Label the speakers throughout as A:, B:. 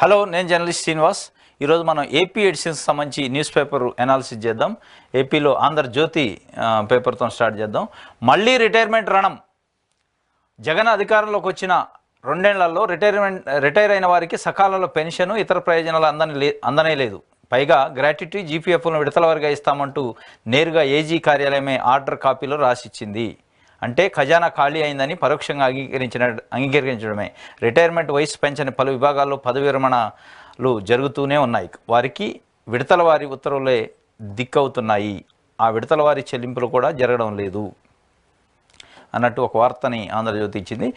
A: Hello, నేను journalist Srinivas. ఈరోజు మనం ఏపీ ఎడిషన్స్ సంబంధించి న్యూస్ పేపర్ అనాలిసిస్ చేద్దాం. ఏపీలో ఆంధ్రజ్యోతి పేపర్తో స్టార్ట్ చేద్దాం. మళ్ళీ రిటైర్మెంట్ రణం. జగన్ అధికారంలోకి వచ్చిన 2 ఏళ్లలో రిటైర్ అయిన వారికి సకాలంలో పెన్షన్, ఇతర ప్రయోజనాలు అందనే లేదు. పైగా గ్రాట్యుటీ, జీపీఎఫ్లను విడతల వారీగా ఇస్తామంటూ నేరుగా ఏజీ కార్యాలయమే ఆర్డర్ కాపీలో రాసిచ్చింది. అంటే ఖజానా ఖాళీ అయిందని పరోక్షంగా అంగీకరించడమే. రిటైర్మెంట్ వయసు పెంచని పలు విభాగాల్లో పదవి విరమణలు జరుగుతూనే ఉన్నాయి. వారికి విడతల వారి ఉత్తర్వులే దిక్కవుతున్నాయి. ఆ విడతల వారి చెల్లింపులు కూడా జరగడం లేదు అన్నట్టు ఒక వార్తని ఆంధ్రజ్యోతి ఇచ్చింది.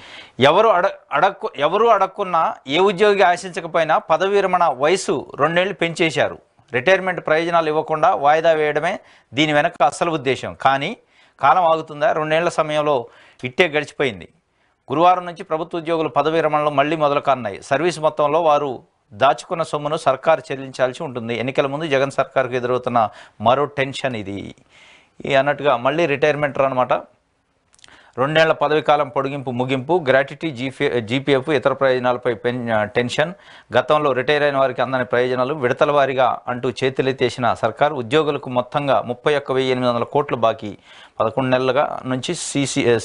A: ఎవరు అడక్కున్నా, ఏ ఉద్యోగి ఆశించకపోయినా పదవి విరమణ వయసు 2 ఏళ్లు పెంచేశారు. రిటైర్మెంట్ ప్రయోజనాలు ఇవ్వకుండా వాయిదా వేయడమే దీని వెనక అసలు ఉద్దేశం. కానీ కాలం ఆగుతుందా? 2 ఏళ్ల సమయంలో ఇట్టే గడిచిపోయింది. గురువారం నుంచి ప్రభుత్వ ఉద్యోగులు పదవి విరమణలు మళ్లీ మొదలు కానున్నాయి. సర్వీస్ మొత్తంలో వారు దాచుకున్న సొమ్మును సర్కారు చెల్లించాల్సి ఉంటుంది. ఎన్నికల ముందు జగన్ సర్కారుకు ఎదురవుతున్న మరో టెన్షన్ ఇది అన్నట్టుగా మళ్ళీ రిటైర్మెంట్ అనమాట. 2 ఏళ్ల పదవి కాలం పొడిగింపు ముగింపు. గ్రాట్యుటీ, జీపీఎఫ్, ఇతర ప్రయోజనాలపై టెన్షన్. గతంలో రిటైర్ అయిన వారికి అందని ప్రయోజనాలు విడతల వారీగా అంటూ చేతులెత్తేసిన సర్కారు ఉద్యోగులకు మొత్తంగా 31,800 కోట్లు బాకీ. 11 నెలలుగా నుంచి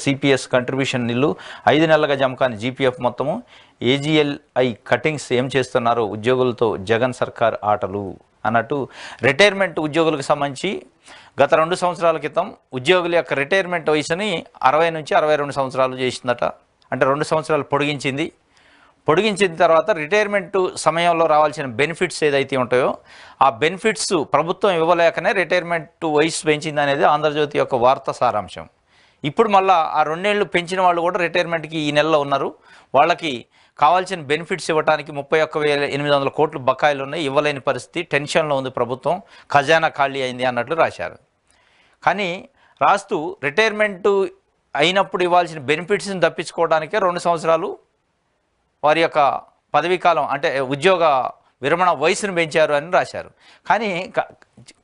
A: సిపిఎస్ కంట్రిబ్యూషన్ నిల్లు, 5 నెలలుగా జమకాని జీపీఎఫ్ మొత్తము. ఏజీఎల్ఐ కటింగ్స్ ఏం చేస్తున్నారో ఉద్యోగులతో జగన్ సర్కార్ ఆటలు అన్నట్టు. రిటైర్మెంట్ ఉద్యోగులకు సంబంధించి గత 2 సంవత్సరాల క్రితం ఉద్యోగుల యొక్క రిటైర్మెంట్ వయసుని 60 నుంచి 62 సంవత్సరాలు చేసిందట. అంటే 2 సంవత్సరాలు పొడిగించిన తర్వాత రిటైర్మెంట్ సమయంలో రావాల్సిన బెనిఫిట్స్ ఏదైతే ఉంటాయో ఆ బెనిఫిట్స్ ప్రభుత్వం ఇవ్వలేకనే రిటైర్మెంట్ వయసు పెంచింది అనేది ఆంధ్రజ్యోతి యొక్క వార్త సారాంశం. ఇప్పుడు మళ్ళీ ఆ 2 ఏళ్ళు పెంచిన వాళ్ళు కూడా రిటైర్మెంట్కి ఈ నెలలో ఉన్నారు. వాళ్ళకి కావాల్సిన బెనిఫిట్స్ ఇవ్వడానికి 31,800 కోట్లు బకాయిలు ఉన్నాయి. ఇవ్వలేని పరిస్థితి, టెన్షన్లో ఉంది ప్రభుత్వం, ఖజానా ఖాళీ అయింది అన్నట్లు రాశారు. కానీ రాస్తూ రిటైర్మెంట్ అయినప్పుడు ఇవ్వాల్సిన బెనిఫిట్స్ని తప్పించుకోవడానికే 2 సంవత్సరాలు వారి యొక్క పదవీకాలం అంటే ఉద్యోగ విరమణ వయసును పెంచారు అని రాశారు. కానీ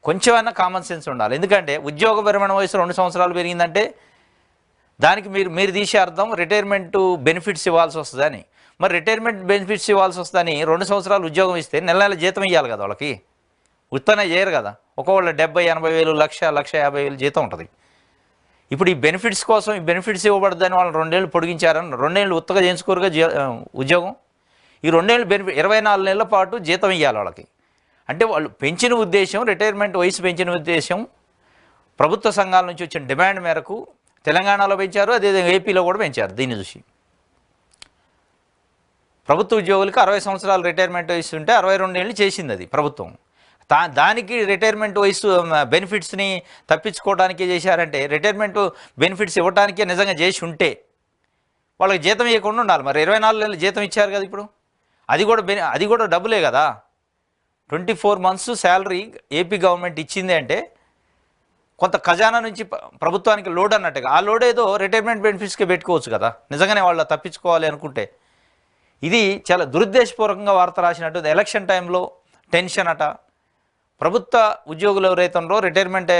A: కొంచెమైనా కామన్ సెన్స్ ఉండాలి. ఎందుకంటే ఉద్యోగ విరమణ వయసు 2 సంవత్సరాలు పెరిగిందంటే దానికి మీరు తీసే అర్థం రిటైర్మెంట్ బెనిఫిట్స్ ఇవ్వాల్సి వస్తుందని. మరి రిటైర్మెంట్ బెనిఫిట్స్ ఇవ్వాల్సి వస్తుందని 2 సంవత్సరాలు ఉద్యోగం ఇస్తే నెల నెల జీతం ఇవ్వాలి కదా వాళ్ళకి. ఉత్తనే చేయరు కదా. ఒకవేళ 70-80 వేలు, 1,50,000 జీతం ఉంటుంది. ఇప్పుడు ఈ బెనిఫిట్స్ కోసం ఈ బెనిఫిట్స్ ఇవ్వబడదని వాళ్ళు 2 ఏళ్ళు పొడిగించారని 2 ఏళ్ళు ఉత్తగా చేయించుకోరుగా ఉద్యోగం. ఈ 2 ఏళ్ళు బెనిఫిట్ 24 నెలల పాటు జీతం ఇవ్వాలి వాళ్ళకి. అంటే వాళ్ళు పెంచిన ఉద్దేశం, రిటైర్మెంట్ వయసు పెంచిన ఉద్దేశం ప్రభుత్వ సంఘాల నుంచి వచ్చిన డిమాండ్ మేరకు తెలంగాణలో పెంచారు, అదేవిధంగా ఏపీలో కూడా పెంచారు. దీన్ని చూసి ప్రభుత్వ ఉద్యోగులకు 60 సంవత్సరాలు రిటైర్మెంట్ వయసు ఉంటే 62 ఏళ్ళు చేసింది అది ప్రభుత్వం. దానికి రిటైర్మెంట్ వయసు బెనిఫిట్స్ని తప్పించుకోవడానికి చేశారంటే రిటైర్మెంట్ బెనిఫిట్స్ ఇవ్వడానికే నిజంగా చేసి ఉంటే వాళ్ళకి జీతం ఇవ్వకుండా ఉండాలి. మరి 24 నెలలు జీతం ఇచ్చారు కదా ఇప్పుడు. అది కూడా డబ్బులే కదా. 24 మంత్స్ శాలరీ ఏపీ గవర్నమెంట్ ఇచ్చింది అంటే కొంత ఖజానా నుంచి ప్రభుత్వానికి లోడ్ అన్నట్టుగా. ఆ లోడ్ ఏదో రిటైర్మెంట్ బెనిఫిట్స్కి పెట్టుకోవచ్చు కదా నిజంగానే వాళ్ళు తప్పించుకోవాలి అనుకుంటే. ఇది చాలా దురుద్దేశపూర్వకంగా వార్త రాసినట్టు. ఎలక్షన్ టైంలో టెన్షన్ అట. ప్రభుత్వ ఉద్యోగులు ఎవరైతే ఉన్నారో రిటైర్మెంట్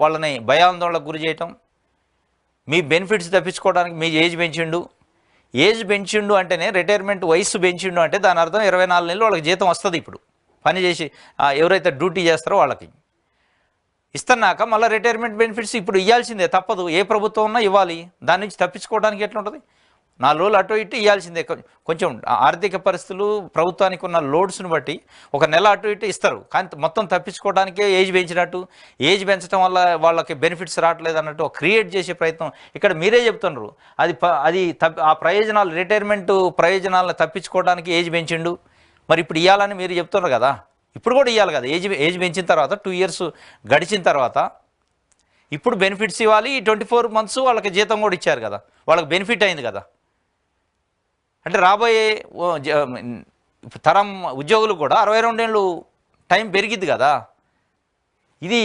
A: వాళ్ళని భయాందోళనకు గురి చేయటం, మీ బెనిఫిట్స్ తప్పించుకోవడానికి మీ ఏజ్ పెంచిండు అంటేనే రిటైర్మెంట్ వయసు పెంచిండు అంటే దాని అర్థం 24 నెలలు వాళ్ళకి జీతం వస్తుంది. ఇప్పుడు పని చేసి ఎవరైతే డ్యూటీ చేస్తారో వాళ్ళకి ఇస్తున్నాక మళ్ళీ రిటైర్మెంట్ బెనిఫిట్స్ ఇప్పుడు ఇవ్వాల్సిందే, తప్పదు. ఏ ప్రభుత్వం ఉన్నా ఇవ్వాలి. దాని నుంచి తప్పించుకోవడానికి ఎట్లుంటుంది? 4 రోజులు అటు ఇటు ఇవ్వాల్సిందే. కొంచెం ఆర్థిక పరిస్థితులు, ప్రభుత్వానికి ఉన్న లోడ్స్ను బట్టి 1 నెల అటు ఇటు ఇస్తారు. కానీ మొత్తం తప్పించుకోవడానికే ఏజ్ పెంచినట్టు, ఏజ్ పెంచడం వల్ల వాళ్ళకి బెనిఫిట్స్ రావట్లేదు అన్నట్టు క్రియేట్ చేసే ప్రయత్నం ఇక్కడ మీరే చెప్తున్నారు. అది ఆ ప్రయోజనాలు, రిటైర్మెంట్ ప్రయోజనాలను తప్పించుకోవడానికి ఏజ్ పెంచిండు. మరి ఇప్పుడు ఇవ్వాలని మీరు చెప్తున్నారు కదా. ఇప్పుడు కూడా ఇవ్వాలి కదా. ఏజ్ పెంచిన తర్వాత 2 ఇయర్స్ గడిచిన తర్వాత ఇప్పుడు బెనిఫిట్స్ ఇవ్వాలి. 24 మంత్స్ వాళ్ళకి జీతం కూడా ఇచ్చారు కదా, వాళ్ళకి బెనిఫిట్ అయింది కదా. అంటే రాబోయే తరం ఉద్యోగులు కూడా 62 ఏళ్ళు టైం పెరిగిద్ది కదా. ఇది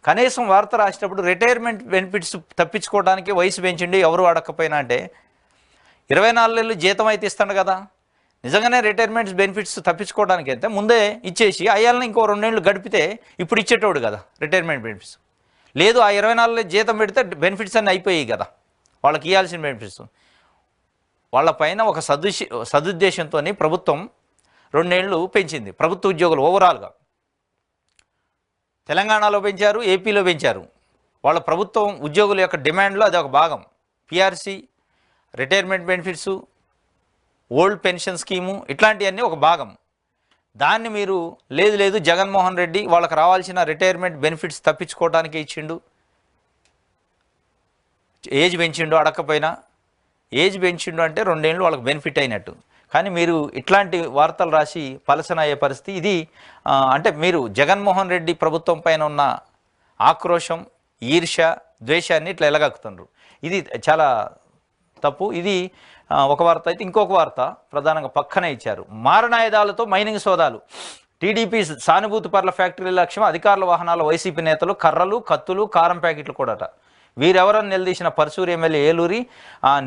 A: కనీసం వార్త రాసేటప్పుడు రిటైర్మెంట్ బెనిఫిట్స్ తప్పించుకోవడానికి వయసు పెంచండి ఎవరు అడగకపోయినా అంటే 24 ఏళ్ళు జీతం అయితే ఇస్తాడు కదా. నిజంగానే రిటైర్మెంట్ బెనిఫిట్స్ తప్పించుకోవడానికి అయితే ముందే ఇచ్చేసి అయ్యాలని ఇంకో 2 ఏళ్ళు గడిపితే ఇప్పుడు ఇచ్చేటోడు కదా రిటైర్మెంట్ బెనిఫిట్స్. లేదు, ఆ 24 జీతం పెడితే బెనిఫిట్స్ అన్నీ అయిపోయాయి కదా, వాళ్ళకి ఇవ్వాల్సిన బెనిఫిట్స్. వాళ్ళపైన ఒక సదుద్దేశంతో ప్రభుత్వం 2 ఏళ్ళు పెంచింది ప్రభుత్వ ఉద్యోగులు ఓవరాల్గా. తెలంగాణలో పెంచారు, ఏపీలో పెంచారు. వాళ్ళ ప్రభుత్వం ఉద్యోగుల యొక్క డిమాండ్లో అది ఒక భాగం. PRC, retirement benefits, old pension scheme ఇట్లాంటివన్నీ ఒక భాగం. దాన్ని మీరు లేదు జగన్మోహన్ రెడ్డి వాళ్ళకి రావాల్సిన రిటైర్మెంట్ బెనిఫిట్స్ తప్పించుకోవడానికి ఇచ్చిండు, ఏజ్ పెంచిండు అడగకపోయినా. ఏజ్ పెంచిండు అంటే 2 ఏళ్ళు వాళ్ళకి బెనిఫిట్ అయినట్టు. కానీ మీరు ఇట్లాంటి వార్తలు రాసి పలసన అయ్యే పరిస్థితి ఇది. అంటే మీరు జగన్మోహన్ రెడ్డి ప్రభుత్వం పైన ఉన్న ఆక్రోశం, ఈర్ష్య, ద్వేషాన్ని ఇట్లా ఎలగక్కుతున్నారు. ఇది చాలా తప్పు. ఇది ఒక వార్త అయితే, ఇంకొక వార్త ప్రధానంగా పక్కనే ఇచ్చారు. మారణాయుధాలతో మైనింగ్ సోదాలు. టీడీపీ సానుభూతి పర్ల ఫ్యాక్టరీ లక్ష్యం అధికారుల వాహనాల వైసీపీ నేతలు కర్రలు, కత్తులు, కారం ప్యాకెట్లు కూడాట. వీరెవరని నిలదీసిన పరశూరు ఎమ్మెల్యే ఏలూరి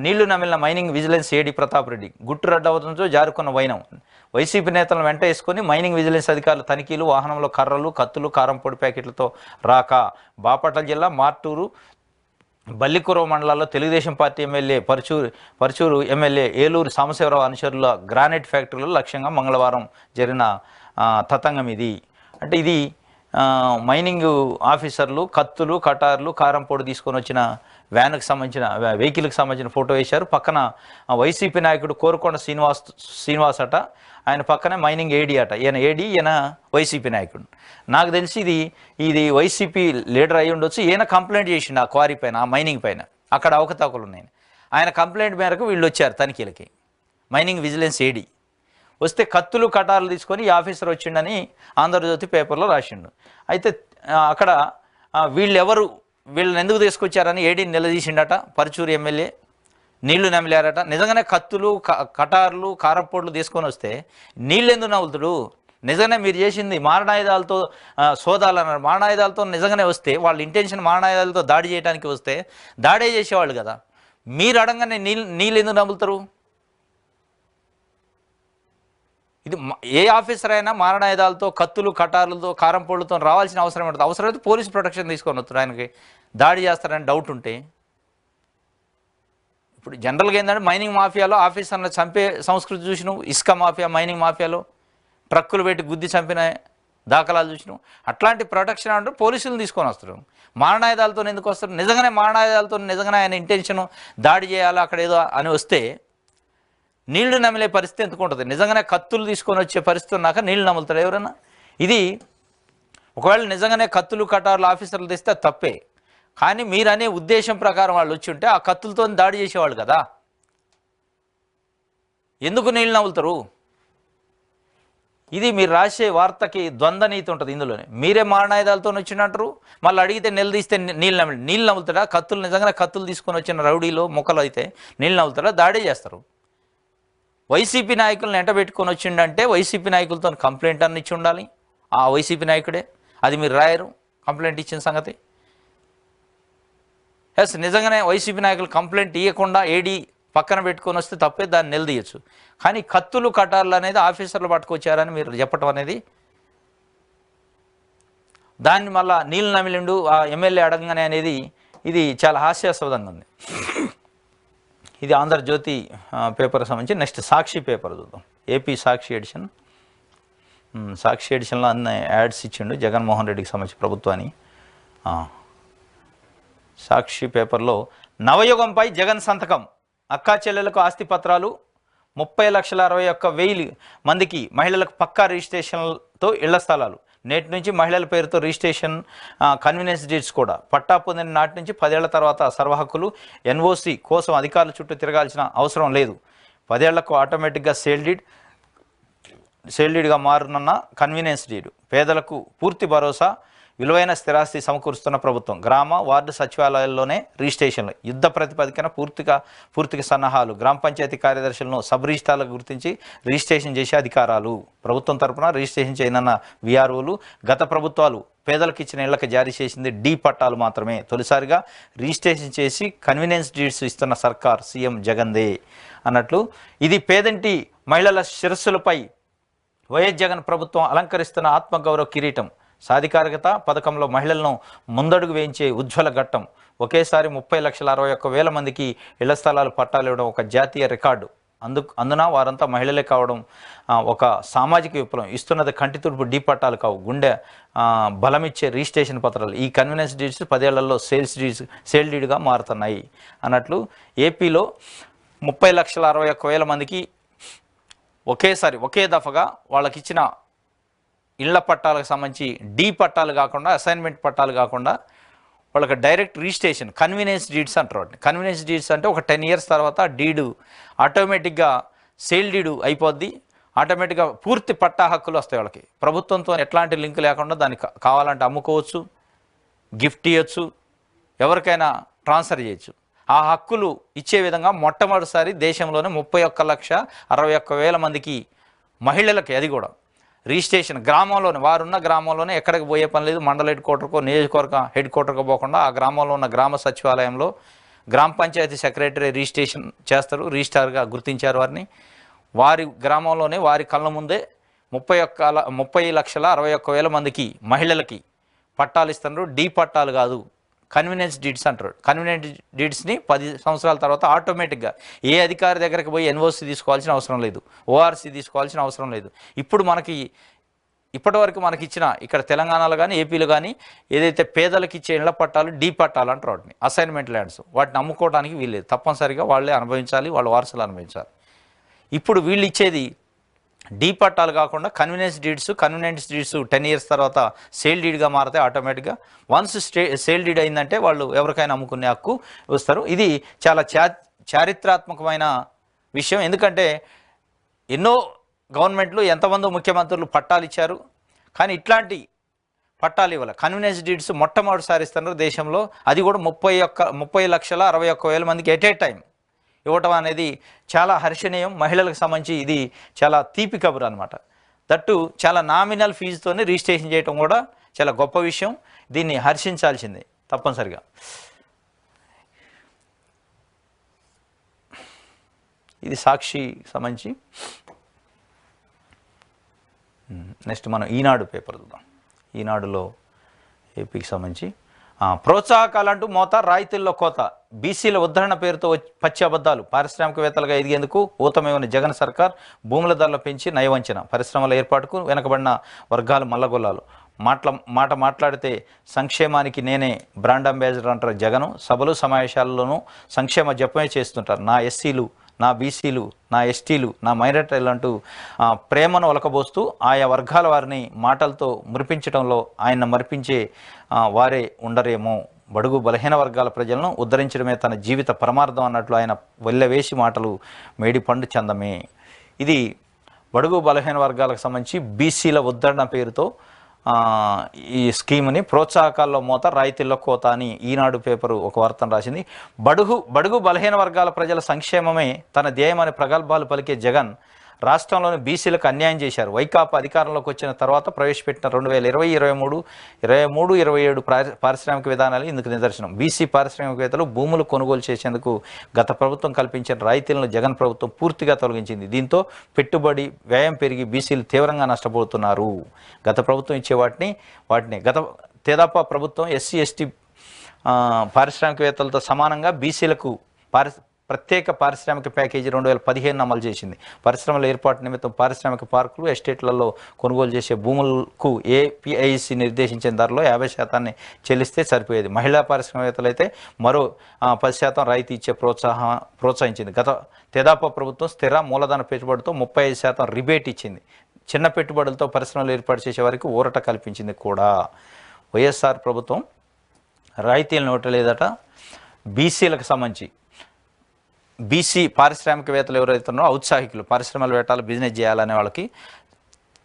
A: నీళ్లు నమిలిన మైనింగ్ విజిలెన్స్ ఏడీ ప్రతాప్ రెడ్డి. గుట్టు రద్దవడంతో జారుకున్న వైనం. వైసీపీ నేతలను వెంట వేసుకుని మైనింగ్ విజిలెన్స్ అధికారులు తనిఖీలు. వాహనంలో కర్రలు, కత్తులు, కారం పొడి ప్యాకెట్లతో రాక. బాపట్ల జిల్లా మార్టూరు, బల్లికురవ మండలాల్లో Telugu Desam party MLA Parchur MLA Eluri Sambasivarao అనుచరుల గ్రానైట్ ఫ్యాక్టరీలో లక్ష్యంగా మంగళవారం జరిగిన తతంగం ఇది. అంటే ఇది మైనింగ్ ఆఫీసర్లు కత్తులు, కటార్లు, కారం పొడి తీసుకొని వచ్చిన వ్యాన్కి సంబంధించిన వెహికల్కి సంబంధించిన ఫోటో వేశారు. పక్కన వైసీపీ నాయకుడు కోరుకొండ శ్రీనివాస్ అట, ఆయన పక్కనే మైనింగ్ ఏడీ అట. ఈయన ఏడీ, ఈయన వైసీపీ నాయకుడు. నాకు తెలిసి ఇది వైసీపీ లీడర్ అయి ఉండొచ్చు. ఈయన కంప్లైంట్ చేసిండు ఆ క్వారీ పైన, ఆ మైనింగ్ పైన, అక్కడ అవకతవకలు ఉన్నాయి. ఆయన కంప్లైంట్ మేరకు వీళ్ళు వచ్చారు తనిఖీలకి. మైనింగ్ విజిలెన్స్ ఏడీ వస్తే కత్తులు, కటార్లు తీసుకొని ఈ ఆఫీసర్ వచ్చిండని ఆంధ్రజ్యోతి పేపర్లో రాసిండు. అయితే అక్కడ వీళ్ళని ఎందుకు తీసుకొచ్చారని ఏడీని నిలదీసిండట పరచూరు ఎమ్మెల్యే. నీళ్లు నమిలారట. నిజంగానే కత్తులు, కటార్లు, కారప్పొడ్లు తీసుకొని వస్తే నీళ్ళు ఎందుకు నవ్వులుతుడు? నిజంగానే మీరు చేసింది మారణాయుధాలతో సోదాలన్నారు. మారణాయుధాలతో నిజంగానే వస్తే వాళ్ళ ఇంటెన్షన్ మారణాయుధాలతో దాడి చేయడానికి వస్తే దాడే చేసేవాళ్ళు కదా. మీరు అడగానే నీళ్ళు ఎందుకు నవ్వులుతారు? ఇది ఏ ఆఫీసర్ అయినా మారణాయుధాలతో, కత్తులు, కటార్లతో, కారం పొడులతో రావాల్సిన అవసరం ఉంటుంది. అవసరమైతే పోలీస్ ప్రొటెక్షన్ తీసుకొని వస్తారు. ఆయనకి దాడి చేస్తారని డౌట్ ఉంటే. ఇప్పుడు జనరల్గా ఏంటంటే మైనింగ్ మాఫియాలో ఆఫీసర్లను చంపే సంస్కృతి చూసినాం. ఇసుక మాఫియా, మైనింగ్ మాఫియాలో ట్రక్కులు పెట్టి గుద్ది చంపిన దాఖలాలు చూసినాం. అట్లాంటి ప్రొటెక్షన్ అంటే పోలీసులను తీసుకొని వస్తారు. మారణాయుధాలతో ఎందుకు వస్తారు? నిజంగానే మారణాయుధాలతో నిజంగానే ఆయన ఇంటెన్షను దాడి చేయాలి అక్కడ ఏదో అని వస్తే నీళ్లు నమిలే పరిస్థితి ఎందుకు ఉంటుంది? నిజంగానే కత్తులు తీసుకొని వచ్చే పరిస్థితి ఉన్నాక నీళ్లు నములుతారు ఎవరైనా? ఇది ఒకవేళ నిజంగానే కత్తులు, కటార్లు ఆఫీసర్లు తెస్తే తప్పే. కానీ మీరు అనే ఉద్దేశం ప్రకారం వాళ్ళు వచ్చి ఉంటే ఆ కత్తులతో దాడి చేసేవాళ్ళు కదా. ఎందుకు నీళ్ళు నవ్వులుతారు? ఇది మీరు రాసే వార్తకి ద్వంద్వ నీతి ఉంటుంది ఇందులోనే. మీరే మారణాయుధాలతో వచ్చినట్టు మళ్ళీ అడిగితే నిలదీస్తే నీళ్ళు నవ్వులుతాడా? కత్తులు నిజంగానే కత్తులు తీసుకొని వచ్చిన రౌడీలో మొక్కలు అయితే నీళ్ళు నవ్వులుతాడా? దాడే చేస్తారు. వైసీపీ నాయకులను ఎంట పెట్టుకొని వచ్చిండంటే వైసీపీ నాయకులతో కంప్లైంట్ అన్న ఇచ్చి ఉండాలి. ఆ వైసీపీ నాయకుడే. అది మీరు రాయరు కంప్లైంట్ ఇచ్చిన సంగతి. ఎస్, నిజంగానే వైసీపీ నాయకులు కంప్లైంట్ ఇవ్వకుండా ఏడీ పక్కన పెట్టుకొని వస్తే తప్పే, దాన్ని నిలదీయచ్చు. కానీ కత్తులు, కటార్లు అనేది ఆఫీసర్లు పట్టుకొచ్చారని మీరు చెప్పటం అనేది, దాన్ని మళ్ళా నీళ్ళు నమిలిండు ఆ ఎమ్మెల్యే అడగగానే అనేది ఇది చాలా హాస్యాస్పదంగా ఉంది. ఇది ఆంధ్రజ్యోతి పేపర్ సంబంధించి. నెక్స్ట్ సాక్షి పేపర్ చూద్దాం. ఏపీ సాక్షి ఎడిషన్. సాక్షి ఎడిషన్లో అన్ని యాడ్స్ ఇచ్చిండు జగన్మోహన్ రెడ్డికి సంబంధించి ప్రభుత్వాన్ని. సాక్షి పేపర్లో నవయుగంపై జగన్ సంతకం. అక్కా చెల్లెలకు ఆస్తి పత్రాలు. 30,61,000 మందికి మహిళలకు పక్కా రిజిస్ట్రేషన్తో ఇళ్ల స్థలాలు. నేటి నుంచి మహిళల పేరుతో రిజిస్ట్రేషన్, కన్వీనియన్స్ డీడ్స్ కూడా. పట్టా పొందిన నాటి నుంచి 10 ఏళ్ల తర్వాత సర్వహక్కులు. ఎన్ఓసి కోసం అధికారుల చుట్టూ తిరగాల్సిన అవసరం లేదు. 10 ఏళ్లకు ఆటోమేటిక్గా సేల్ డీడ్గా మారునున్న కన్వీనియన్స్ డీడ్. పేదలకు పూర్తి భరోసా. విలువైన స్థిరాస్తి సమకూరుస్తున్న ప్రభుత్వం. గ్రామ, వార్డు సచివాలయాల్లోనే రిజిస్ట్రేషన్లు. యుద్ధ ప్రతిపాదికన పూర్తిగా సన్నాహాలు. గ్రామ పంచాయతీ కార్యదర్శులను సబ్ రిజిస్ట్రార్లకు గుర్తించి రిజిస్ట్రేషన్ చేసే అధికారాలు. ప్రభుత్వం తరపున రిజిస్ట్రేషన్ చేయనున్న విఆర్ఓలు. గత ప్రభుత్వాలు పేదలకు ఇచ్చిన ఇళ్లకు జారీ చేసింది డి పట్టాలు మాత్రమే. తొలిసారిగా రిజిస్ట్రేషన్ చేసి కన్వీనియన్స్ డీడ్స్ ఇస్తున్న సర్కార్ సీఎం జగన్దే అన్నట్లు. ఇది పేదంటి మహిళల శిరస్సులపై వైఎస్ జగన్ ప్రభుత్వం అలంకరిస్తున్న ఆత్మగౌరవ కిరీటం. సాధికారికత పథకంలో మహిళలను ముందడుగు వేయించే ఉజ్వల ఘట్టం. ఒకేసారి 30,61,000 మందికి ఇళ్ల స్థలాలు పట్టాలు ఇవ్వడం ఒక జాతీయ రికార్డు. అందున వారంతా మహిళలే కావడం ఒక సామాజిక విప్లవం. ఇస్తున్నది కంటి తుడుపు డీ పట్టాలు కావు, గుండె బలమిచ్చే రిజిస్ట్రేషన్ పత్రాలు. ఈ కన్వీనియన్స్ డీడ్స్ 10 ఏళ్లలో సేల్ డీడ్గా మారుతున్నాయి అన్నట్లు ఏపీలో 30,61,000 మందికి ఒకేసారి ఒకే దఫగా వాళ్ళకి ఇచ్చిన ఇళ్ల పట్టాలకు సంబంధించి డీ పట్టాలు కాకుండా, అసైన్మెంట్ పట్టాలు కాకుండా వాళ్ళకి డైరెక్ట్ రిజిస్ట్రేషన్ కన్వీనియన్స్ డీడ్స్ అంటారు. కన్వీనియన్స్ డీడ్స్ అంటే ఒక 10 years తర్వాత డీడు ఆటోమేటిక్గా సేల్ డీడు అయిపోద్ది, ఆటోమేటిక్గా పూర్తి పట్టా హక్కులు వస్తాయి వాళ్ళకి. ప్రభుత్వంతో ఎట్లాంటి లింక్ లేకుండా దాన్ని కావాలంటే అమ్ముకోవచ్చు, గిఫ్ట్ ఇవ్వచ్చు, ఎవరికైనా ట్రాన్స్ఫర్ చేయొచ్చు. ఆ హక్కులు ఇచ్చే విధంగా మొట్టమొదటిసారి దేశంలోనే 31,61,000 మందికి మహిళలకి, అది కూడా రిజిస్ట్రేషన్ గ్రామంలోనే, వారున్న గ్రామంలోనే, ఎక్కడికి పోయే పని లేదు. మండల హెడ్ క్వార్టర్కో నియోజకవర్గ హెడ్ క్వార్టర్కో పోకుండా ఆ గ్రామంలో ఉన్న గ్రామ సచివాలయంలో గ్రామ పంచాయతీ సెక్రటరీ రిజిస్ట్రేషన్ చేస్తారు, రిజిస్టార్గా గుర్తించారు వారిని. వారి గ్రామంలోనే వారి కళ్ళ ముందే 30,61,000 మందికి మహిళలకి పట్టాలు ఇస్తున్నారు. డీ పట్టాలు కాదు, కన్వీనియన్స్ డీడ్స్ అంటారు. కన్వీనియన్స్ డీడ్స్ని 10 సంవత్సరాల తర్వాత ఆటోమేటిక్గా ఏ అధికారి దగ్గరికి పోయి ఎన్ఓసి తీసుకోవాల్సిన అవసరం లేదు, ఓఆర్సీ తీసుకోవాల్సిన అవసరం లేదు. ఇప్పుడు ఇప్పటివరకు మనకి ఇచ్చిన ఇక్కడ తెలంగాణలో కానీ ఏపీలో కానీ ఏదైతే పేదలకు ఇచ్చే ఇళ్ల పట్టాలు డీ పట్టాలు అంటారు వాటిని, అసైన్మెంట్ ల్యాండ్స్, వాటిని అమ్ముకోవడానికి వీల్లేదు. తప్పనిసరిగా వాళ్ళే అనుభవించాలి, వాళ్ళ వారసులు అనుభవించాలి. ఇప్పుడు వీళ్ళు ఇచ్చేది డీ పట్టాలు కాకుండా కన్వీనియన్స్ డీడ్స్ 10 years తర్వాత సేల్ డీడ్గా మారితే ఆటోమేటిక్గా వన్స్ సేల్ డీడ్ అయిందంటే వాళ్ళు ఎవరికైనా అమ్ముకునే హక్కు వస్తారు. ఇది చాలా చారిత్రాత్మకమైన విషయం. ఎందుకంటే ఎన్నో గవర్నమెంట్లు, ఎంతమందో ముఖ్యమంత్రులు పట్టాలు ఇచ్చారు, కానీ ఇట్లాంటి పట్టాలు ఇవ్వాలి. కన్వీనియన్స్ డీడ్స్ మొట్టమొదటిసారి ఇస్తున్నారు దేశంలో, అది కూడా 30,61,000 మందికి ఎట్ ఏ టైం ఇవ్వటం అనేది చాలా హర్షణీయం. మహిళలకు సంబంధించి ఇది చాలా తీపి కబురు అనమాట. దట్టు చాలా నామినల్ ఫీజుతోనే రిజిస్ట్రేషన్ చేయటం కూడా చాలా గొప్ప విషయం. దీన్ని హర్షించాల్సిందే తప్పనిసరిగా. ఇది సాక్షి సంబంధించి. నెక్స్ట్ మనం ఈనాడు పేపర్ చూద్దాం. ఈనాడులో ఏపీకి సంబంధించి ప్రోత్సాహకాలంటూ మోత, రాయితీల్లో కోత, బీసీల ఉద్ధరణ పేరుతో పచ్చి అబద్ధాలు, పారిశ్రామికవేత్తలుగా ఎదిగేందుకు ఊతమేమని జగన్ సర్కార్, భూముల ధరలు పెంచి నయవంచన, పరిశ్రమల ఏర్పాటుకు వెనకబడిన వర్గాలు మల్లగొల్లాలు, మాట్లాడితే సంక్షేమానికి నేనే బ్రాండ్ అంబాసిడర్ అంటారు జగను. సభలు సమావేశాల్లోనూ సంక్షేమ జపమే చేస్తుంటారు. నా ఎస్సీలు, నా బీసీలు, నా ఎస్టీలు, నా మైనారిటీలు అంటూ ప్రేమను ఒలకబోస్తూ ఆయా వర్గాల వారిని మాటలతో మురిపించడంలో ఆయన మరిపించే వారే ఉండరేమో. బడుగు బలహీన వర్గాల ప్రజలను ఉద్ధరించడమే తన జీవిత పరమార్థం అన్నట్లు ఆయన వెళ్ళవేసి మాటలు మేడి పండు చందమే. ఇది బడుగు బలహీన వర్గాలకు సంబంధించి బీసీల ఉద్ధరణ పేరుతో ఈ స్కీమ్ని ప్రోత్సాహకాల్లో మోత, రాయితీల్లో కోత అని ఈనాడు పేపరు ఒక వార్తను రాసింది. బడుగు బలహీన వర్గాల ప్రజల సంక్షేమమే తన ధ్యేయమని ప్రగల్భాలు పలికే జగన్ రాష్ట్రంలోని బీసీలకు అన్యాయం చేశారు. వైకాపా అధికారంలోకి వచ్చిన తర్వాత ప్రవేశపెట్టిన 2020, 23, 27 పారిశ్రామిక విధానాలు ఇందుకు నిదర్శనం. బీసీ పారిశ్రామికవేత్తలు భూములు కొనుగోలు చేసేందుకు గత ప్రభుత్వం కల్పించిన రాయితీలను జగన్ ప్రభుత్వం పూర్తిగా తొలగించింది. దీంతో పెట్టుబడి వ్యయం పెరిగి బీసీలు తీవ్రంగా నష్టపోతున్నారు. గత ప్రభుత్వం ఇచ్చే వాటిని గత తెదాపా ప్రభుత్వం ఎస్సీ ఎస్టీ పారిశ్రామికవేత్తలతో సమానంగా బీసీలకు ప్రత్యేక పారిశ్రామిక ప్యాకేజీ 2015 అమలు చేసింది. పరిశ్రమల ఏర్పాటు నిమిత్తం పారిశ్రామిక పార్కులు, ఎస్టేట్లలో కొనుగోలు చేసే భూములకు ఏపీఐసి నిర్దేశించిన ధరలో 50% చెల్లిస్తే సరిపోయేది. మహిళా పారిశ్రామికవేత్తలు అయితే మరో 10% రాయితీ ఇచ్చే ప్రోత్సహించింది. గత తెదాపా ప్రభుత్వం స్థిర మూలధన పెట్టుబడితో 35% రిబేట్ ఇచ్చింది. చిన్న పెట్టుబడులతో పరిశ్రమలు ఏర్పాటు చేసే వారికి ఊరట కల్పించింది కూడా. వైఎస్ఆర్ ప్రభుత్వం రాయితీలను ఇవ్వట్లేదట. బీసీలకు సంబంధించి బీసీ పారిశ్రామికవేత్తలు ఎవరైతే ఉన్నారో ఔత్సాహికులు, పరిశ్రమలు పెట్టాలి, బిజినెస్ చేయాలనే వాళ్ళకి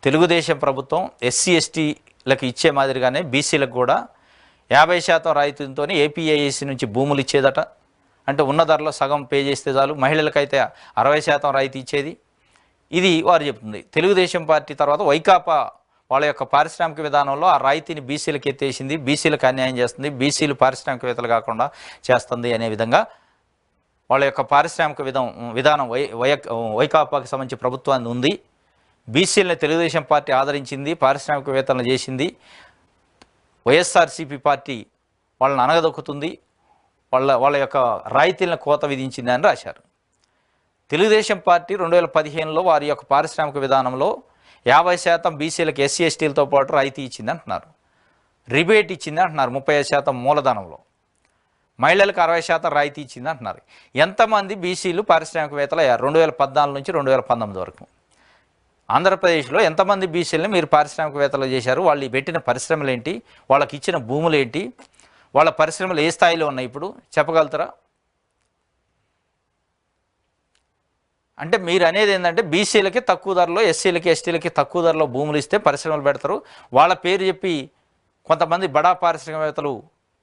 A: తెలుగుదేశం ప్రభుత్వం ఎస్సీ ఎస్టీలకు ఇచ్చే మాదిరిగానే బీసీలకు కూడా 50% రాయితీతో ఏపీఐసి నుంచి భూములు ఇచ్చేదట. అంటే ఉన్న ధరలో సగం పే చేస్తే చాలు. మహిళలకైతే 60% రాయితీ ఇచ్చేది. ఇది వారు చెప్తుంది. తెలుగుదేశం పార్టీ తర్వాత వైకాపా వాళ్ళ యొక్క పారిశ్రామిక విధానంలో ఆ రాయితీని బీసీలకు ఎత్తేసింది, బీసీలకు అన్యాయం చేస్తుంది, బీసీలు పారిశ్రామికవేత్తలు కాకుండా చేస్తుంది అనే విధంగా వాళ్ళ యొక్క పారిశ్రామిక విధానం వైకాపాకి సంబంధించి ప్రభుత్వాన్ని ఉంది. బీసీలని తెలుగుదేశం పార్టీ ఆదరించింది, పారిశ్రామికవేత్తలను చేసింది. వైఎస్ఆర్సీపీ పార్టీ వాళ్ళని అనగదొక్కుతుంది, వాళ్ళ యొక్క రాయితీలను కోత విధించింది అని రాశారు. తెలుగుదేశం పార్టీ 2015లో వారి యొక్క పారిశ్రామిక విధానంలో 50% బీసీలకు ఎస్సీ ఎస్టీలతో పాటు రాయితీ ఇచ్చింది అంటున్నారు, రిబేట్ ఇచ్చింది అంటున్నారు, 35% మూలధనంలో, మహిళలకు 60% రాయితీ ఇచ్చింది అంటున్నారు. ఎంతమంది బీసీలు పారిశ్రామికవేత్తలు అయ్యారు 2014 నుంచి 2019 వరకు? ఆంధ్రప్రదేశ్లో ఎంతమంది బీసీలని మీరు పారిశ్రామికవేత్తలు చేశారు? వాళ్ళు పెట్టిన పరిశ్రమలు ఏంటి, వాళ్ళకి ఇచ్చిన భూములు ఏంటి, వాళ్ళ పరిశ్రమలు ఏ స్థాయిలో ఉన్నాయి ఇప్పుడు చెప్పగలుగుతారా? అంటే మీరు అనేది ఏంటంటే బీసీలకి తక్కువ ధరలో, ఎస్సీలకి ఎస్టీలకి తక్కువ ధరలో భూములు ఇస్తే పరిశ్రమలు పెడతారు, వాళ్ళ పేరు చెప్పి కొంతమంది బడా పారిశ్రామికవేత్తలు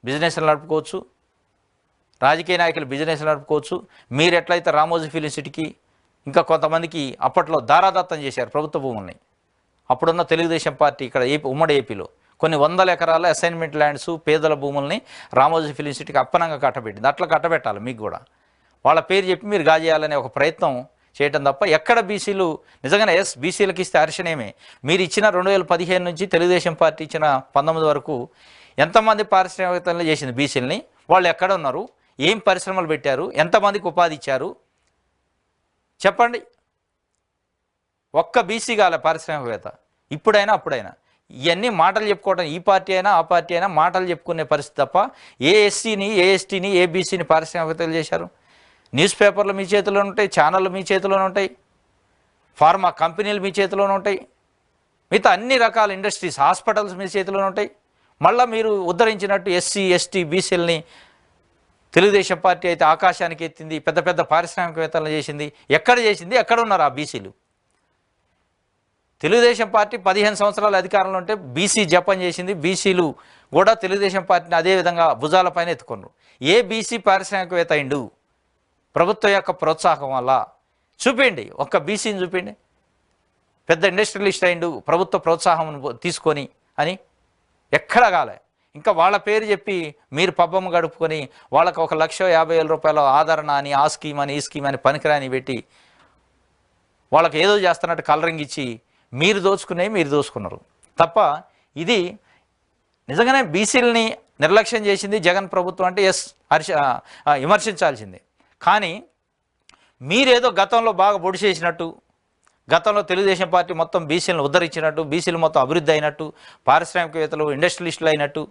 A: బిజినెస్లు నడుపుకోవచ్చు, రాజకీయ నాయకులు బిజినెస్లు నడుపుకోవచ్చు. మీరు ఎట్లయితే రామోజీ ఫిలిం సిటీకి ఇంకా కొంతమందికి అప్పట్లో దారాదత్తం చేశారు ప్రభుత్వ భూముల్ని, అప్పుడున్న తెలుగుదేశం పార్టీ ఇక్కడ ఉమ్మడి ఏపీలో కొన్ని వందల ఎకరాల అసైన్మెంట్ ల్యాండ్స్ పేదల భూముల్ని రామోజీ ఫిలిం సిటీకి అప్పనంగా కట్టబెట్టింది. అట్లా కట్టబెట్టాలి మీకు కూడా, వాళ్ళ పేరు చెప్పి మీరు గాజేయాలనే ఒక ప్రయత్నం చేయటం తప్ప ఎక్కడ బీసీలు నిజంగానే బీసీలకు ఇస్తే హర్షణేమే. మీరు ఇచ్చిన 2015 నుంచి తెలుగుదేశం పార్టీ ఇచ్చిన 19 వరకు ఎంతమంది పారిశ్రామికవేత్తలు చేసింది బీసీలని? వాళ్ళు ఎక్కడ ఉన్నారు? ఏం పరిశ్రమలు పెట్టారు? ఎంతమందికి ఉపాధి ఇచ్చారు చెప్పండి. ఒక్క బీసీ కాలే పారిశ్రామికవేత్త ఇప్పుడైనా అప్పుడైనా. ఇవన్నీ మాటలు చెప్పుకోవటం, ఈ పార్టీ అయినా ఆ పార్టీ అయినా మాటలు చెప్పుకునే పరిస్థితి తప్ప ఏ ఎస్సీని, ఏ ఎస్టీని, ఏ బీసీని పారిశ్రామికవేత్తలు చేశారు? న్యూస్ పేపర్లు మీ చేతిలోనే ఉంటాయి, ఛానళ్ళు మీ చేతిలోనే ఉంటాయి, ఫార్మా కంపెనీలు మీ చేతిలోనే ఉంటాయి, మిగతా అన్ని రకాల ఇండస్ట్రీస్, హాస్పిటల్స్ మీ చేతిలోనే ఉంటాయి. మళ్ళీ మీరు ఉద్ధరించినట్టు ఎస్సీ ఎస్టీ బీసీలని తెలుగుదేశం పార్టీ అయితే ఆకాశానికి ఎత్తింది, పెద్ద పెద్ద పారిశ్రామికవేత్తలను చేసింది. ఎక్కడ చేసింది? ఎక్కడ ఉన్నారు ఆ బీసీలు? తెలుగుదేశం పార్టీ 15 సంవత్సరాల అధికారంలో ఉంటే బీసీ జపం చేసింది. బీసీలు కూడా తెలుగుదేశం పార్టీని అదేవిధంగా భుజాలపైన ఎత్తుకున్నారు. ఏ బీసీ పారిశ్రామికవేత్త అయిండు ప్రభుత్వం యొక్క ప్రోత్సాహం వల్ల? చూపిండి, ఒక్క బీసీని చూపిండి పెద్ద ఇండస్ట్రియలిస్ట్ అయిండు ప్రభుత్వ ప్రోత్సాహం తీసుకొని అని. ఎక్కడ కాలే. ఇంకా వాళ్ళ పేరు చెప్పి మీరు పబ్బం గడుపుకొని వాళ్ళకు 1,50,000 రూపాయల ఆదరణ అని, ఆ స్కీమ్ అని, ఈ స్కీమ్ అని పనికిరాని పెట్టి వాళ్ళకి ఏదో చేస్తున్నట్టు కలరింగ్ ఇచ్చి మీరు దోచుకునేవి మీరు దోచుకున్నారు తప్ప ఇది నిజంగానే బీసీలని నిర్లక్ష్యం చేసింది జగన్ ప్రభుత్వం అంటే విమర్శించాల్సిందే. కానీ మీరేదో గతంలో బాగా పొడి చేసినట్టు, గతంలో తెలుగుదేశం పార్టీ మొత్తం బీసీలను ఉద్ధరించినట్టు, బీసీలు మొత్తం అభివృద్ధి అయినట్టు, పారిశ్రామికవేత్తలు ఇండస్ట్రియలిస్టులు అయినట్టు,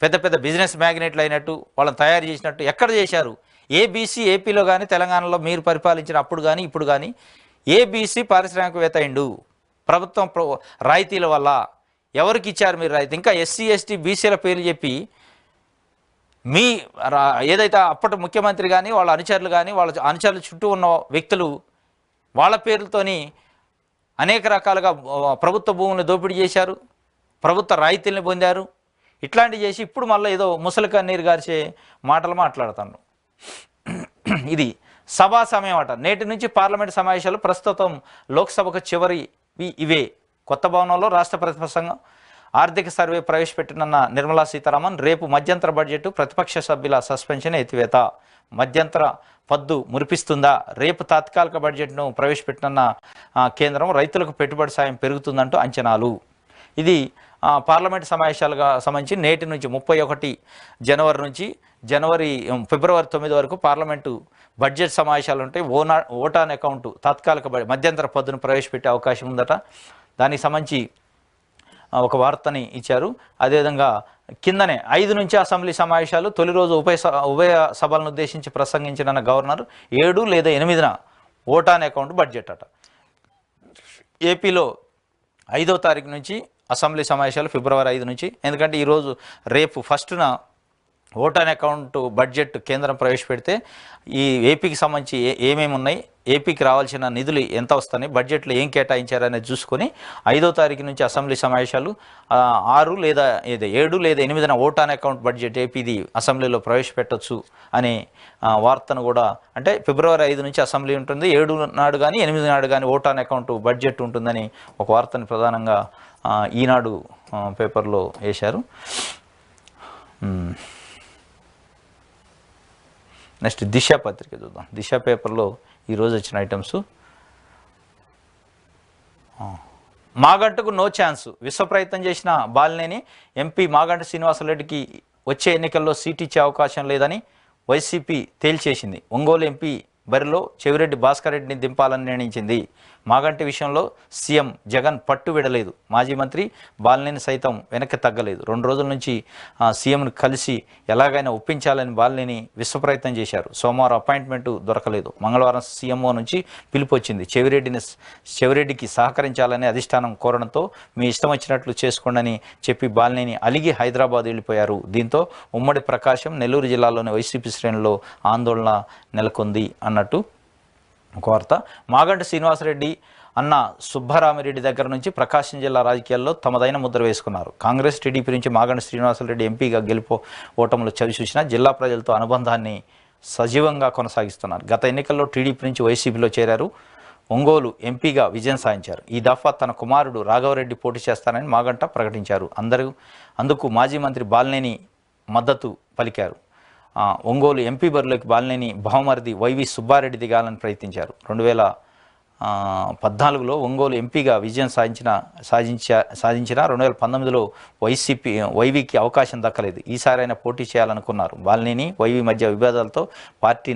A: పెద్ద పెద్ద బిజినెస్ మ్యాగ్నెట్లు అయినట్టు వాళ్ళని తయారు చేసినట్టు ఎక్కడ చేశారు? ఏ బీసీ ఏపీలో కానీ తెలంగాణలో మీరు పరిపాలించిన అప్పుడు కానీ ఇప్పుడు కానీ ఏ బీసీ పారిశ్రామికవేత్త అయిండు ప్రభుత్వం రాయితీల వల్ల? ఎవరికి ఇచ్చారు మీరు రాయితీ? ఇంకా ఎస్సీ ఎస్టీ బీసీల పేర్లు చెప్పి మీ ఏదైతే అప్పటి ముఖ్యమంత్రి కానీ వాళ్ళ అనుచరులు కానీ వాళ్ళ అనుచరుల చుట్టూ ఉన్న వ్యక్తులు వాళ్ళ పేర్లతోని అనేక రకాలుగా ప్రభుత్వ భూములను దోపిడీ చేశారు, ప్రభుత్వ రాయితీలను పొందారు. ఇట్లాంటివి చేసి ఇప్పుడు మళ్ళీ ఏదో ముసలి కన్నీరు గార్చే మాటలు మాట్లాడుతాను. ఇది సభా సమయం అట. నేటి నుంచి పార్లమెంట్ సమావేశాలు. ప్రస్తుతం లోక్సభకు చివరి ఇవే. కొత్త భవనంలో రాష్ట్ర ప్రతిపక్షంగా ఆర్థిక సర్వే ప్రవేశపెట్టనున్న నిర్మలా సీతారామన్. రేపు మధ్యంతర బడ్జెట్, ప్రతిపక్ష సభ్యుల సస్పెన్షన్ ఎత్తివేత. మధ్యంతర పద్దు మురిపిస్తుందా? రేపు తాత్కాలిక బడ్జెట్ను ప్రవేశపెట్టనున్న కేంద్రం. రైతులకు పెట్టుబడి సాయం పెరుగుతుందంటూ అంచనాలు. ఇది పార్లమెంట్ సమావేశాలుగా సంబంధించి నేటి నుంచి 31 జనవరి నుంచి ఫిబ్రవరి 9 వరకు పార్లమెంటు బడ్జెట్ సమావేశాలు ఉంటాయి. ఓట్ ఆన్ అకౌంట్ తాత్కాలిక మధ్యంతర పద్దును ప్రవేశపెట్టే అవకాశం ఉందట. దానికి సంబంధించి ఒక వార్తని ఇచ్చారు. అదేవిధంగా కిందనే 5 నుంచి అసెంబ్లీ సమావేశాలు. తొలి రోజు ఉభయ సభలను ఉద్దేశించి ప్రసంగించిన గవర్నర్ 7 లేదా 8న ఓట్ ఆన్ అకౌంట్ బడ్జెట్ అట. ఏపీలో 5వ తారీఖు నుంచి అసెంబ్లీ సమావేశాలు, ఫిబ్రవరి 5 నుంచి. ఎందుకంటే ఈరోజు రేపు ఫస్ట్న ఓట్ ఆన్ అకౌంట్ బడ్జెట్ కేంద్రం ప్రవేశపెడితే ఈ ఏపీకి సంబంధించి ఏమేమి ఉన్నాయి, ఏపీకి రావాల్సిన నిధులు ఎంత వస్తున్నాయి, బడ్జెట్లో ఏం కేటాయించారనేది చూసుకొని 5వ తారీఖు నుంచి అసెంబ్లీ సమావేశాలు, 6 లేదా 7 లేదా 8న ఓట్ ఆన్ అకౌంట్ బడ్జెట్ ఏపీది అసెంబ్లీలో ప్రవేశపెట్టవచ్చు అనే వార్తను కూడా, అంటే ఫిబ్రవరి 5 నుంచి అసెంబ్లీ ఉంటుంది, 7 నాడు కానీ 8 నాడు కానీ ఓట్ ఆన్ అకౌంట్ బడ్జెట్ ఉంటుందని ఒక వార్తని ప్రధానంగా ఈనాడు పేపర్లో వేశారు. నెక్స్ట్ దిశ పత్రిక చూద్దాం. దిశ పేపర్లో ఈరోజు వచ్చిన ఐటమ్స్. మాగంటకు no chance. విశ్వ ప్రయత్నం చేసిన బాలినేని ఎంపీ మాగంట శ్రీనివాసరెడ్డికి వచ్చే ఎన్నికల్లో సీట్ ఇచ్చే అవకాశం లేదని వైసీపీ తేల్చేసింది. ఒంగోలు ఎంపీ బరిలో చెవిరెడ్డి భాస్కర్ రెడ్డిని దింపాలని నిర్ణయించింది. మాగంటి విషయంలో సీఎం జగన్ పట్టు విడలేదు. మాజీ మంత్రి బాలినేని సైతం వెనక్కి తగ్గలేదు. 2 రోజుల నుంచి సీఎంను కలిసి ఎలాగైనా ఒప్పించాలని బాలినేని విశ్వప్రయత్నం చేశారు. సోమవారం అపాయింట్మెంట్ దొరకలేదు. మంగళవారం సీఎంఓ నుంచి పిలుపు వచ్చింది. చెవిరెడ్డికి సహకరించాలని అధిష్టానం కోరడంతో మీ ఇష్టం వచ్చినట్లు చేసుకోండి చెప్పి బాలినేని అలిగి హైదరాబాద్ వెళ్ళిపోయారు. దీంతో ఉమ్మడి ప్రకాశం, నెల్లూరు జిల్లాలోని వైసీపీ శ్రేణుల్లో ఆందోళన నెలకొంది అన్నట్టు ఒక వార్త. మాగంటి శ్రీనివాసరెడ్డి అన్న సుబ్బరామిరెడ్డి దగ్గర నుంచి ప్రకాశం జిల్లా రాజకీయాల్లో తమదైన ముద్ర వేసుకున్నారు. కాంగ్రెస్, టీడీపీ నుంచి మాగంటి శ్రీనివాసరెడ్డి ఎంపీగా గెలుపు ఓటములు చవిచూసిన జిల్లా ప్రజలతో అనుబంధాన్ని సజీవంగా కొనసాగిస్తున్నారు. గత ఎన్నికల్లో టీడీపీ నుంచి వైసీపీలో చేరారు. ఒంగోలు ఎంపీగా విజయం సాధించారు. ఈ దఫా తన కుమారుడు రాఘవరెడ్డి పోటీ చేస్తారని మాగంట ప్రకటించారు. అందుకు మాజీ మంత్రి బాలినేని మద్దతు పలికారు. ఒంగోలు ఎంపీ బరిలోకి బాలినేని బహుమరిది వైవి సుబ్బారెడ్డి దిగాలని ప్రయత్నించారు. 2014లో ఒంగోలు ఎంపీగా విజయం సాధించిన 2019లో వైవికి అవకాశం దక్కలేదు. ఈసారి ఆయన పోటీ చేయాలనుకున్నారు. బాలినేని, వైవి మధ్య విభేదాలతో పార్టీ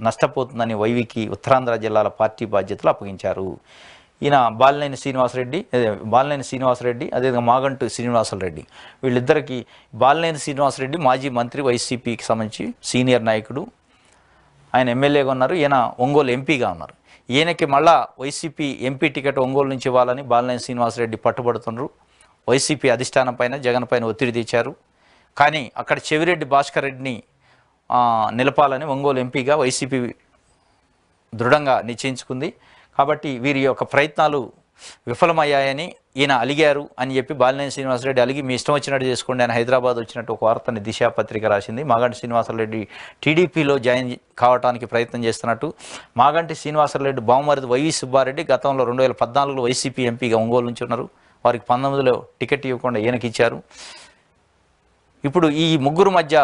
A: నష్టపోతుందని వైవికి ఉత్తరాంధ్ర జిల్లాల పార్టీ బాధ్యతలు అప్పగించారు. ఈయన బాలినేని శ్రీనివాసరెడ్డి అదేవిధంగా మాగంటి శ్రీనివాసరెడ్డి, వీళ్ళిద్దరికీ బాలినేని శ్రీనివాసరెడ్డి మాజీ మంత్రి, వైసీపీకి సంబంధించి సీనియర్ నాయకుడు. ఆయన ఎమ్మెల్యేగా ఉన్నారు. ఈయన ఒంగోలు ఎంపీగా ఉన్నారు. ఈయనకి మళ్ళా వైసీపీ ఎంపీ టికెట్ ఒంగోలు నుంచి ఇవ్వాలని బాలినేని శ్రీనివాసరెడ్డి పట్టుబడుతున్నారు. వైసీపీ అధిష్టానం పైన, జగన్ పైన ఒత్తిడి తెచ్చారు. కానీ అక్కడ చెవిరెడ్డి భాస్కర్ రెడ్డిని నిలపాలని ఒంగోలు ఎంపీగా వైసీపీ దృఢంగా నిశ్చయించుకుంది. కాబట్టి వీరి యొక్క ప్రయత్నాలు విఫలమయ్యాయని ఈయన అలిగారు అని చెప్పి బాలినేని శ్రీనివాసరెడ్డి అలిగి మీ ఇష్టం వచ్చినట్టు చేసుకోండి అని హైదరాబాద్ వచ్చినట్టు ఒక వార్తని దిశ పత్రిక రాసింది. మాగంటి శ్రీనివాసరెడ్డి టీడీపీలో జాయిన్ కావడానికి ప్రయత్నం చేస్తున్నట్టు. మాగంటి శ్రీనివాసరెడ్డి బావమరిది వైవి సుబ్బారెడ్డి గతంలో 2014లో వైసీపీ ఎంపీగా ఒంగోలు నుంచి ఉన్నారు. వారికి 19లో టికెట్ ఇవ్వకుండా ఈయనకి ఇచ్చారు. ఇప్పుడు ఈ ముగ్గురు మధ్య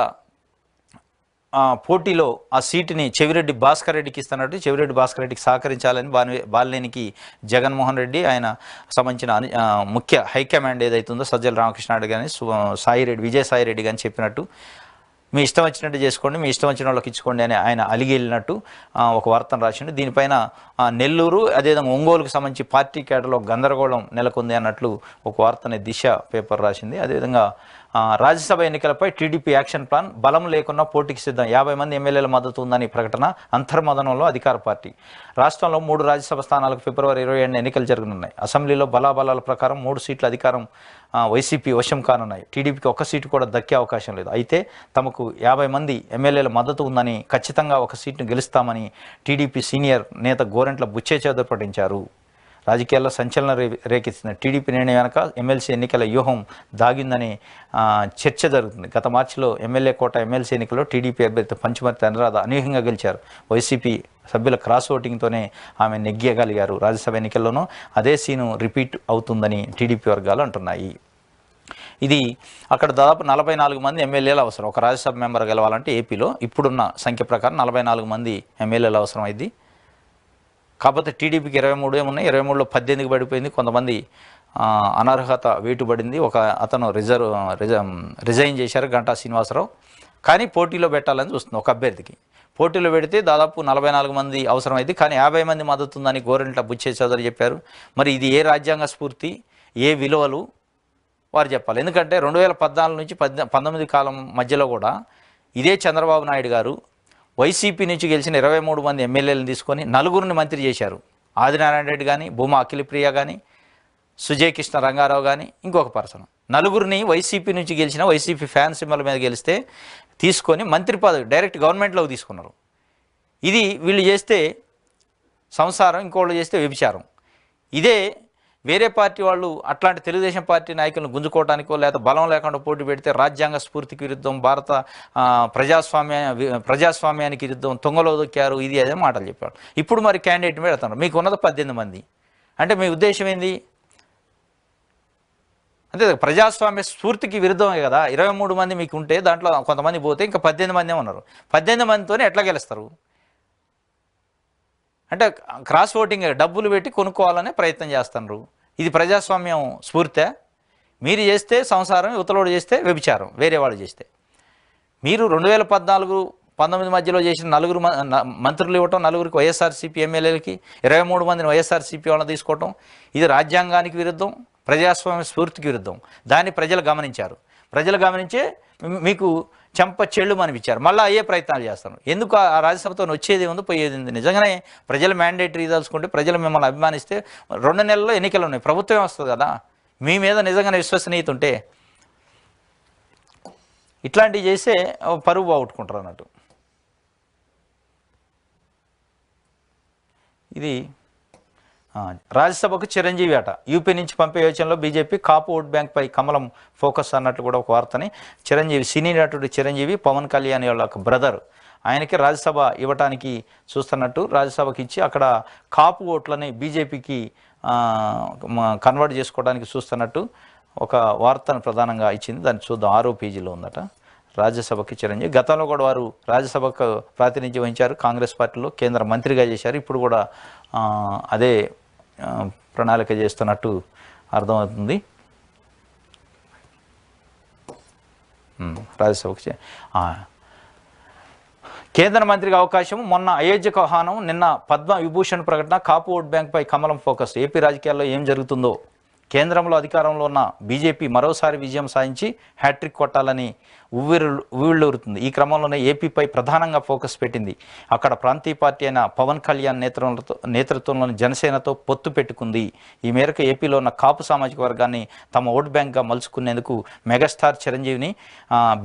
A: పోటీలో ఆ సీటుని చెవిరెడ్డి భాస్కర్ రెడ్డికి ఇస్తున్నట్టు, చెవిరెడ్డి భాస్కర్ రెడ్డికి సహకరించాలని బాలినేనికి జగన్మోహన్ రెడ్డి, ఆయన సంబంధించిన ముఖ్య హైకమాండ్ ఏదైతుందో సజ్జల రామకృష్ణారెడ్డి కానీ విజయసాయి రెడ్డి కానీ చెప్పినట్టు మీ ఇష్టం వచ్చినట్టు చేసుకోండి, మీ ఇష్టం వచ్చిన వాళ్ళకి ఇచ్చుకోండి అని ఆయన అలిగి వెళ్ళినట్టు ఒక వార్తను రాసిండు. దీనిపైన నెల్లూరు అదేవిధంగా ఒంగోలుకు సంబంధించి పార్టీ కేడర్లో గందరగోళం నెలకొంది అన్నట్లు ఒక వార్తని దిశ పేపర్ రాసింది. అదేవిధంగా రాజ్యసభ ఎన్నికలపై టీడీపీ యాక్షన్ ప్లాన్, బలం లేకున్నా పోటీకి సిద్ధం, 50 మంది ఎమ్మెల్యేల మద్దతు ఉందని ప్రకటన. అంతర్మదనంలో అధికార పార్టీ. రాష్ట్రంలో 3 రాజ్యసభ స్థానాలకు ఫిబ్రవరి 27 ఎన్నికలు జరగనున్నాయి. అసెంబ్లీలో బలాబలాల ప్రకారం 3 సీట్ల అధికారం వైసీపీ వశం కానున్నాయి. టీడీపీకి 1 సీటు కూడా దక్కే అవకాశం లేదు. అయితే తమకు 50 మంది ఎమ్మెల్యేల మద్దతు ఉందని, ఖచ్చితంగా 1 సీటును గెలుస్తామని టీడీపీ సీనియర్ నేత గోరంట్ల బుచ్చే చౌదరి ప్రకటించారు. రాజకీయాల్లో సంచలనం రేకెత్తిన టీడీపీ నిర్ణయం వెనక ఎమ్మెల్సీ ఎన్నికల వ్యూహం దాగిందని చర్చ జరుగుతుంది. గత మార్చిలో ఎమ్మెల్యే కోట ఎమ్మెల్సీ ఎన్నికల్లో టీడీపీ అభ్యర్థి పంచమర్తి అనురాధ అనూహ్యంగా గెలిచారు. వైసీపీ సభ్యుల క్రాస్ ఓటింగ్తోనే ఆమె నెగ్గగలిగారు. రాజ్యసభ ఎన్నికల్లోనూ అదే సీను రిపీట్ అవుతుందని టీడీపీ వర్గాలు అంటున్నాయి. ఇది అక్కడ దాదాపు 44 మంది ఎమ్మెల్యేలు అవసరం ఒక రాజ్యసభ మెంబర్ గెలవాలంటే. ఏపీలో ఇప్పుడున్న సంఖ్య ప్రకారం 44 మంది ఎమ్మెల్యేలు అవసరం అయింది. కాకపోతే టీడీపీకి 23 ఉన్నాయి. 23లో 18కి పడిపోయింది. కొంతమంది అనర్హత వేటుబడింది. ఒక అతను రిజైన్ చేశారు, గంటా శ్రీనివాసరావు. కానీ పోటీలో పెట్టాలని చూస్తుంది ఒక అభ్యర్థికి. పోటీలో పెడితే దాదాపు 44 మంది అవసరమైంది. కానీ 50 మంది మద్దతు ఉందని గోరంట్ల బుచ్చే చౌదరి చెప్పారు. మరి ఇది ఏ రాజ్యాంగ స్ఫూర్తి, ఏ విలువలు వారు చెప్పాలి. ఎందుకంటే 2014 నుంచి 19 కాలం మధ్యలో కూడా ఇదే చంద్రబాబు నాయుడు గారు వైసీపీ నుంచి గెలిచిన 23 మంది ఎమ్మెల్యేలను తీసుకొని 4గురిని మంత్రి చేశారు. ఆదినారాయణ రెడ్డి కానీ, భూమా అఖిలప్రియ కానీ, సుజయ్ కృష్ణ రంగారావు కానీ, ఇంకొక పర్సన్, 4గురిని వైసీపీ నుంచి గెలిచిన వైసీపీ ఫ్యాన్ సింబల్ మీద గెలిస్తే తీసుకొని మంత్రి పదవి డైరెక్ట్ గవర్నమెంట్లోకి తీసుకున్నారు. ఇది వీళ్ళు చేస్తే సంసారం, ఇంకోళ్ళు చేస్తే వ్యభిచారం. ఇదే వేరే పార్టీ వాళ్ళు అట్లాంటి తెలుగుదేశం పార్టీ నాయకులను గుంజుకోవడానికో లేదా బలం లేకుండా పోటీ పెడితే రాజ్యాంగ స్ఫూర్తికి విరుద్ధం, భారత ప్రజాస్వామ్యానికి విరుద్ధం, తొంగలో దొక్కారు, ఇది అదే మాటలు చెప్పారు. ఇప్పుడు మరి క్యాండిడేట్ పెడతారు. మీకు ఉన్నది 18 మంది అంటే మీ ఉద్దేశం ఏంది? అంతే, ప్రజాస్వామ్య స్ఫూర్తికి విరుద్ధమే కదా. 23 మంది మీకు ఉంటే దాంట్లో కొంతమంది పోతే ఇంకా 18 మంది ఉన్నారు. 18 మందితోనే ఎట్లా గెలుస్తారు? అంటే క్రాస్ ఓటింగ్, డబ్బులు పెట్టి కొనుక్కోవాలనే ప్రయత్నం చేస్తున్నారు. ఇది ప్రజాస్వామ్యం స్ఫూర్తే? మీరు చేస్తే సంసారం, యువతలోడు చేస్తే వ్యభిచారం, వేరే వాళ్ళు చేస్తే. మీరు 2014 19 మధ్యలో చేసిన మంత్రులు ఇవ్వటం, నలుగురికి వైఎస్ఆర్సీపీ ఎమ్మెల్యేలకి 23 మందిని వైఎస్ఆర్సీపీ వాళ్ళని తీసుకోవటం, ఇది రాజ్యాంగానికి విరుద్ధం, ప్రజాస్వామ్య స్ఫూర్తికి విరుద్ధం. దాన్ని ప్రజలు గమనించారు. ప్రజలు గమనించే మీకు చెంప చెళ్ళు అనిపించారు. మళ్ళీ అయ్యే ప్రయత్నాలు చేస్తాను. ఎందుకు ఆ రాజ్యసభతో వచ్చేది ఉంది, పోయేది ఉంది. నిజంగానే ప్రజలు మ్యాండేటరీ తలుచుకుంటే, ప్రజలు మిమ్మల్ని అభిమానిస్తే 2 నెలల్లో ఎన్నికలు ఉన్నాయి, ప్రభుత్వమే వస్తుంది కదా. మీ మీద నిజంగానే విశ్వసనీయత ఉంటే ఇట్లాంటివి చేస్తే పరువు బాగుట్టుకుంటారు అన్నట్టు. ఇది రాజ్యసభకు చిరంజీవి అట. యూపీ నుంచి పంపే యోచనలో బీజేపీ, కాపు ఓట్ బ్యాంక్పై కమలం ఫోకస్ అన్నట్లు కూడా ఒక వార్తని. చిరంజీవి, సినీ నటుడు చిరంజీవి, పవన్ కళ్యాణ్ వాళ్ళ ఒక బ్రదర్, ఆయనకి రాజ్యసభ ఇవ్వటానికి చూస్తున్నట్టు, రాజ్యసభకి ఇచ్చి అక్కడ కాపు ఓట్లని బీజేపీకి కన్వర్ట్ చేసుకోవడానికి చూస్తున్నట్టు ఒక వార్తను ప్రధానంగా ఇచ్చింది. దాన్ని చూద్దాం. 6వ పేజీలో ఉందట. రాజ్యసభకి చిరంజీవి గతంలో కూడా వారు రాజ్యసభకు ప్రాతినిధ్యం వహించారు, కాంగ్రెస్ పార్టీలో కేంద్ర మంత్రిగా చేశారు. ఇప్పుడు కూడా అదే ప్రణాళిక చేస్తున్నట్టు అర్థమవుతుంది. రాజ్యసభకు కేంద్ర మంత్రికి అవకాశం. మొన్న అయోధ్యకు ఆహ్వానం, నిన్న పద్మ విభూషణ్ ప్రకటన. కాపు ఓట్ బ్యాంక్పై కమలం ఫోకస్. ఏపీ రాజకీయాల్లో ఏం జరుగుతుందో, కేంద్రంలో అధికారంలో ఉన్న బీజేపీ మరోసారి విజయం సాధించి హ్యాట్రిక్ కొట్టాలని ఉవ్విళ్ళూరుతుంది. ఈ క్రమంలోనే ఏపీపై ప్రధానంగా ఫోకస్ పెట్టింది. అక్కడ ప్రాంతీయ పార్టీ అయిన పవన్ కళ్యాణ్ నేతృత్వంలోని జనసేనతో పొత్తు పెట్టుకుంది. ఈ మేరకు ఏపీలో ఉన్న కాపు సామాజిక వర్గాన్ని తమ ఓట్ బ్యాంక్గా మలుచుకునేందుకు మెగాస్టార్ చిరంజీవిని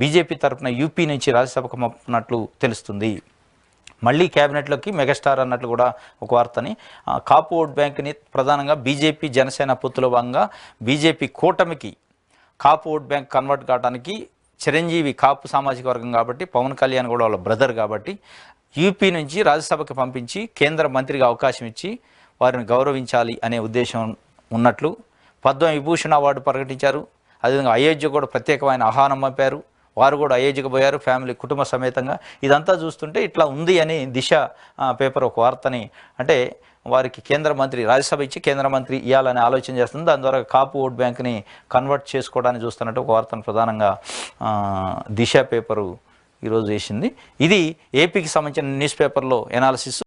A: బీజేపీ తరఫున యూపీ నుంచి రాజ్యసభకు పంపినట్లు తెలుస్తుంది. మళ్ళీ క్యాబినెట్లోకి మెగాస్టార్ అన్నట్లు కూడా ఒక వార్తని. కాపు ఓట్ బ్యాంక్ని ప్రధానంగా బీజేపీ జనసేన పొత్తులో భాగంగా బీజేపీ కూటమికి కాపు ఓట్ బ్యాంక్ కన్వర్ట్ కావడానికి చిరంజీవి కాపు సామాజిక వర్గం కాబట్టి, పవన్ కళ్యాణ్ కూడా వాళ్ళ బ్రదర్ కాబట్టి, యూపీ నుంచి రాజ్యసభకు పంపించి కేంద్ర మంత్రిగా అవకాశం ఇచ్చి వారిని గౌరవించాలి అనే ఉద్దేశం ఉన్నట్లు పద్మ విభూషణ్ అవార్డు ప్రకటించారు. అదేవిధంగా అయోధ్య కూడా ప్రత్యేకమైన ఆహ్వానం పంపారు. వారు కూడా అయోధ్యకు పోయారు ఫ్యామిలీ, కుటుంబ సమేతంగా. ఇదంతా చూస్తుంటే ఇట్లా ఉంది అని దిశ పేపర్ ఒక వార్తని, అంటే వారికి కేంద్ర మంత్రి, రాజ్యసభ ఇచ్చి కేంద్ర మంత్రి ఇవ్వాలని ఆలోచన చేస్తుంది. దాని ద్వారా కాపు ఓట్ బ్యాంక్ని కన్వర్ట్ చేసుకోవడానికి చూస్తున్నట్టు ఒక వార్తను ప్రధానంగా దిశ పేపరు ఈరోజు వేసింది. ఇది ఏపీకి సంబంధించిన న్యూస్ పేపర్లో ఎనాలిసిస్.